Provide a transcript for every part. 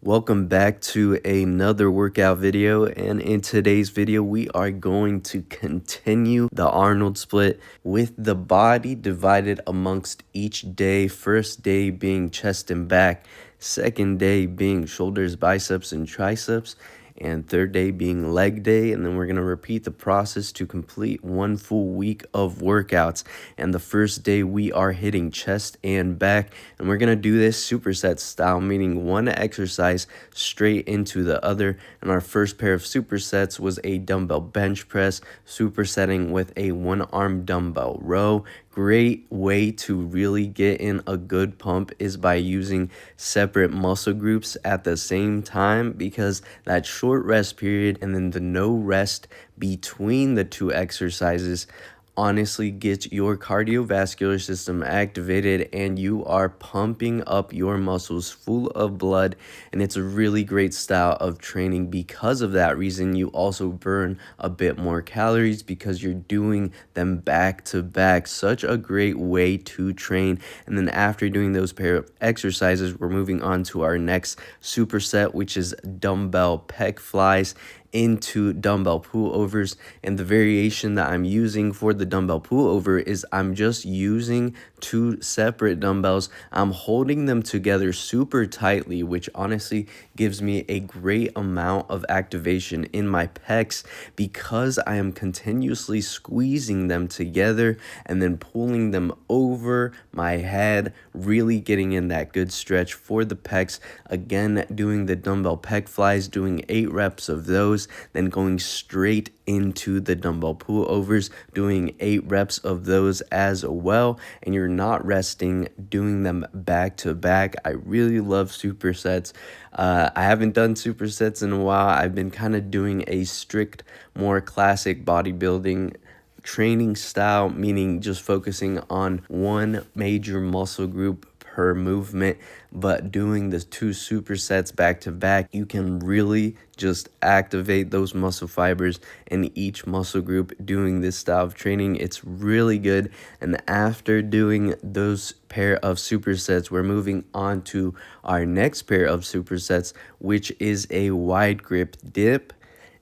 Welcome back to another workout video, and in today's video we are going to continue the Arnold split with the body divided amongst each day. First day being chest and back, second day being shoulders, biceps, and triceps, and third day being leg day. And then we're going to repeat the process to complete one full week of workouts. And the first day we are hitting chest and back, and we're going to do this superset style, meaning one exercise straight into the other. And our first pair of supersets was a dumbbell bench press, supersetting with a one arm dumbbell row. Great way to really get in a good pump is by using separate muscle groups at the same time, because that short rest period and then the no rest between the two exercises honestly gets your cardiovascular system activated and you are pumping up your muscles full of blood. And it's a really great style of training. Because of that reason, you also burn a bit more calories because you're doing them back to back. Such a great way to train. And then after doing those pair of exercises, we're moving on to our next superset, which is dumbbell pec flies into dumbbell pullovers. And the variation that I'm using for the dumbbell pullover is I'm just using two separate dumbbells. I'm holding them together super tightly, which honestly gives me a great amount of activation in my pecs because I am continuously squeezing them together and then pulling them over my head, really getting in that good stretch for the pecs. Again, doing the dumbbell pec flies, doing 8 reps of those, then going straight into the dumbbell pullovers, doing 8 reps of those as well. And you're not resting, doing them back to back. I really love supersets. I haven't done supersets in a while. I've been kind of doing a strict, more classic bodybuilding training style, meaning just focusing on one major muscle group per movement. But doing the two supersets back to back, you can really just activate those muscle fibers in each muscle group doing this style of training. It's really good. And after doing those pair of supersets, we're moving on to our next pair of supersets, which is a wide grip dip.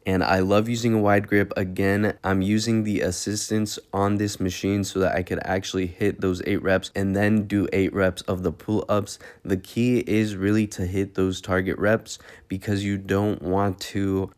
And I love using a wide grip. Again, I'm using the assistance on this machine so that I could actually hit those 8 reps and then do 8 reps of the pull-ups. The key is really to hit those target reps because you don't want to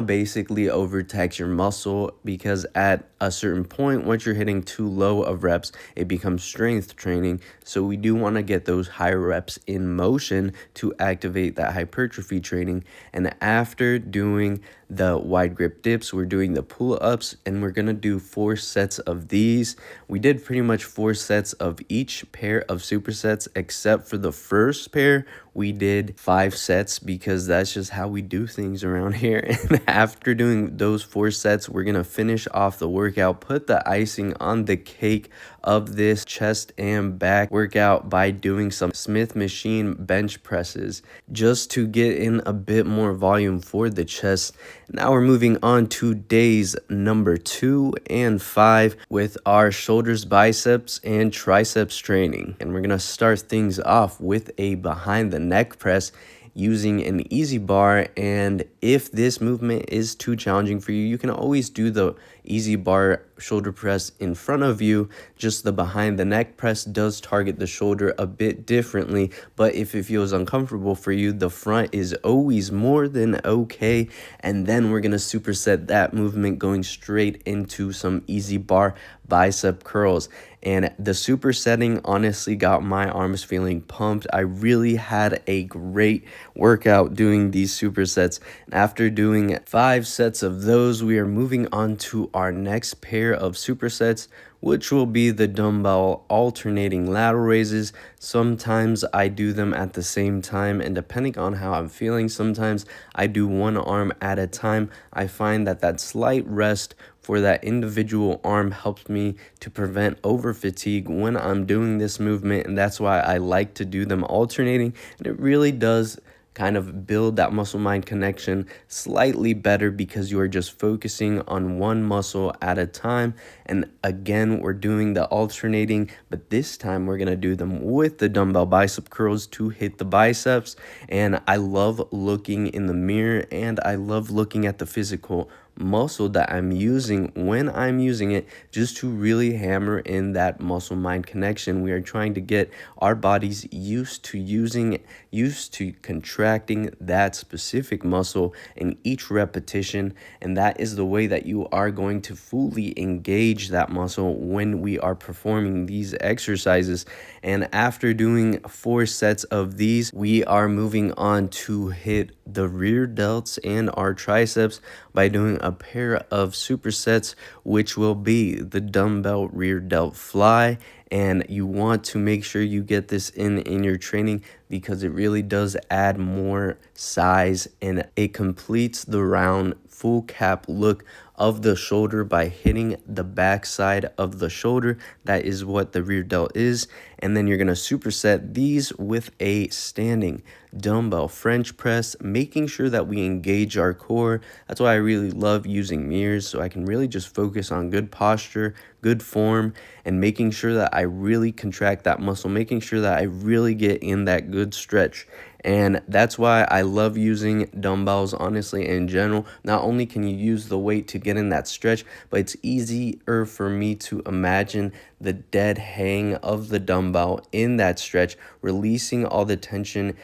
basically overtax your muscle, because at a certain point, once you're hitting too low of reps, it becomes strength training. So we do want to get those high reps in motion to activate that hypertrophy training. And after doing the wide grip dips, we're doing the pull-ups, and we're gonna do 4 sets of these. We did pretty much 4 sets of each pair of supersets, except for the first pair we did 5 sets because that's just how we do things around here. And after doing those 4 sets, we're gonna finish off the workout, put the icing on the cake of this chest and back workout by doing some Smith machine bench presses just to get in a bit more volume for the chest. Now we're moving on to days number 2 and 5 with our shoulders, biceps, and triceps training. And we're gonna start things off with a behind the neck press using an easy bar. And if this movement is too challenging for you, you can always do the easy bar shoulder press in front of you. Just the behind the neck press does target the shoulder a bit differently, but if it feels uncomfortable for you, the front is always more than okay. And then we're gonna superset that movement going straight into some easy bar bicep curls. And the supersetting honestly got my arms feeling pumped. I really had a great workout doing these supersets. And after doing 5 sets of those, we are moving on to our next pair of supersets, which will be the dumbbell alternating lateral raises. Sometimes I do them at the same time, and depending on how I'm feeling, sometimes I do one arm at a time. I find that that slight rest for that individual arm helps me to prevent over fatigue when I'm doing this movement, and that's why I like to do them alternating. And it really does kind of build that muscle mind connection slightly better because you are just focusing on one muscle at a time. And again, we're doing the alternating, but this time we're going to do them with the dumbbell bicep curls to hit the biceps. And I love looking in the mirror, and I love looking at the physical muscle that I'm using when I'm using it, just to really hammer in that muscle mind connection. We are trying to get our bodies used to contracting that specific muscle in each repetition, and that is the way that you are going to fully engage that muscle when we are performing these exercises. And after doing 4 sets of these, we are moving on to hit the rear delts and our triceps by doing a pair of supersets, which will be the dumbbell rear delt fly. And you want to make sure you get this in your training because it really does add more size, and it completes the round full cap look of the shoulder by hitting the back side of the shoulder. That is what the rear delt is. And then you're going to superset these with a standing dumbbell French press, making sure that we engage our core. That's why I really love using mirrors, so I can really just focus on good posture, good form, and making sure that I really contract that muscle, making sure that I really get in that good stretch. And that's why I love using dumbbells, honestly, in general. Not only can you use the weight to get in that stretch, but it's easier for me to imagine the dead hang of the dumbbell in that stretch, releasing all the tension,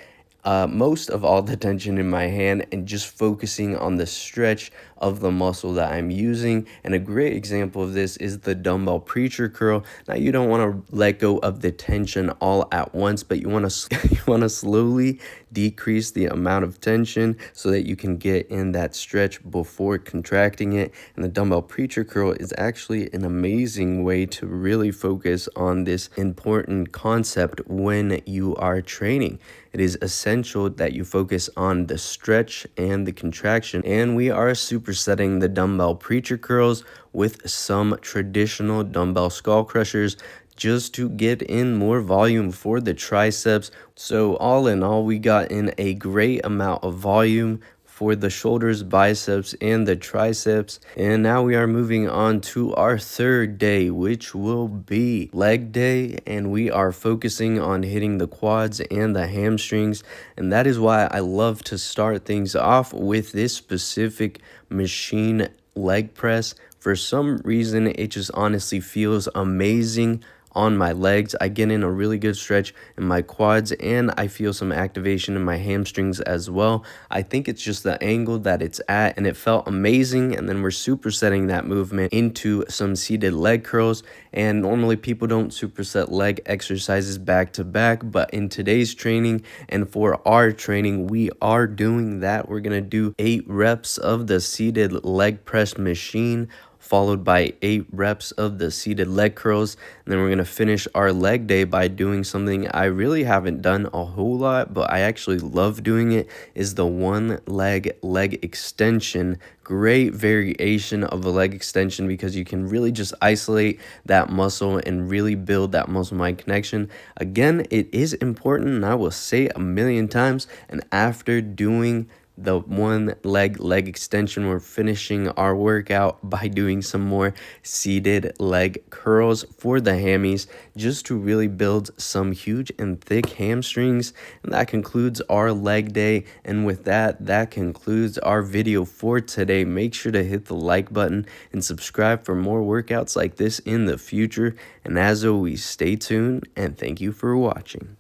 most of all the tension in my hand, and just focusing on the stretch of the muscle that I'm using. And a great example of this is the dumbbell preacher curl. Now, you don't want to let go of the tension all at once, but you want to you want to slowly decrease the amount of tension so that you can get in that stretch before contracting it. And the dumbbell preacher curl is actually an amazing way to really focus on this important concept when you are training. It is essential that you focus on the stretch and the contraction. And we are supersetting the dumbbell preacher curls with some traditional dumbbell skull crushers, just to get in more volume for the triceps. So all in all, we got in a great amount of volume for the shoulders, biceps, and the triceps. And now we are moving on to our third day, which will be leg day, and we are focusing on hitting the quads and the hamstrings. And that is why I love to start things off with this specific machine leg press. For some reason, it just honestly feels amazing on my legs. I get in a really good stretch in my quads, and I feel some activation in my hamstrings as well. I think it's just the angle that it's at, and it felt amazing. And then we're supersetting that movement into some seated leg curls. And normally people don't superset leg exercises back to back, but in today's training and for our training, we are doing that. We're gonna do 8 reps of the seated leg press machine, followed by 8 reps of the seated leg curls. And then we're going to finish our leg day by doing something I really haven't done a whole lot, but I actually love doing it, is the one leg extension. Great variation of a leg extension because you can really just isolate that muscle and really build that muscle mind connection. Again, it is important, and I will say it a million times, and after doing the one leg extension, we're finishing our workout by doing some more seated leg curls for the hammies, just to really build some huge and thick hamstrings. And that concludes our leg day. And with that, that concludes our video for today. Make sure to hit the like button and subscribe for more workouts like this in the future. And as always, stay tuned, and thank you for watching.